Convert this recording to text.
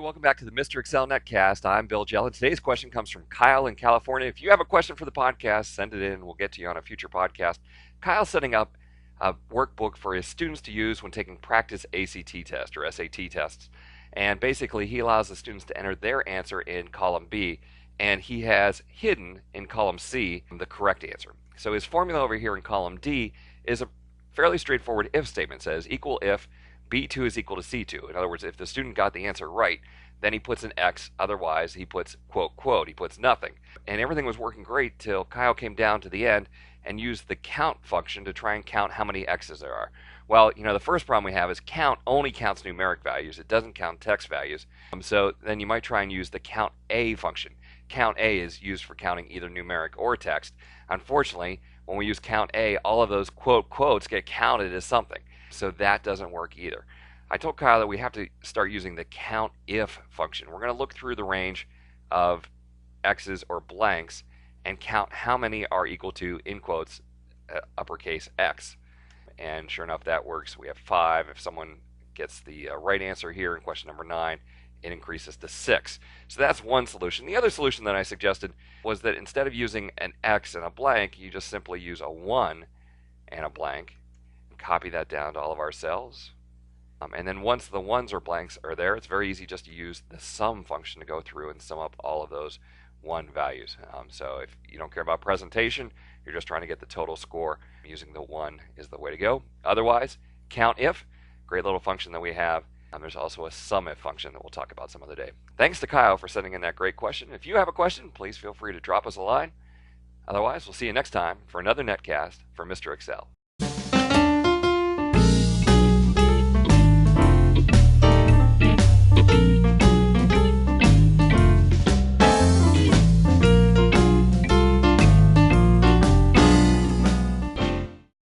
welcome back to the Mr. Excel Netcast. I'm Bill Jell, and today's question comes from Kyle in California. If you have a question for the podcast, send it in. We'll get to you on a future podcast. Kyle's setting up a workbook for his students to use when taking practice ACT test or SAT tests. And basically, he allows the students to enter their answer in column B, and he has hidden in column C the correct answer. So his formula over here in column D is a fairly straightforward if statement. It says equal if B2 is equal to C2. In other words, if the student got the answer right, then he puts an X. Otherwise, he puts quote, quote. He puts nothing. And everything was working great till Kyle came down to the end and used the count function to try and count how many X's there are. Well, the first problem we have is count only counts numeric values. It doesn't count text values. So then you might try and use the count A function. Count A is used for counting either numeric or text. Unfortunately, when we use count A, all of those quote quotes get counted as something. So that doesn't work either. I told Kyle that we have to start using the count if function. We're going to look through the range of X's or blanks and count how many are equal to, in quotes, uppercase X. And sure enough, that works. We have 5. If someone gets the right answer here in question number 9, it increases to 6. So that's one solution. The other solution that I suggested was that instead of using an X and a blank, you just simply use a 1 and a blank. Copy that down to all of our cells. And then once the ones or blanks are there, it's very easy just to use the sum function to go through and sum up all of those 1 values. So if you don't care about presentation, you're just trying to get the total score, using the 1 is the way to go. Otherwise, count if, great little function that we have. There's also a sum if function that we'll talk about some other day. Thanks to Kyle for sending in that great question. If you have a question, please feel free to drop us a line. Otherwise, we'll see you next time for another netcast for Mr. Excel.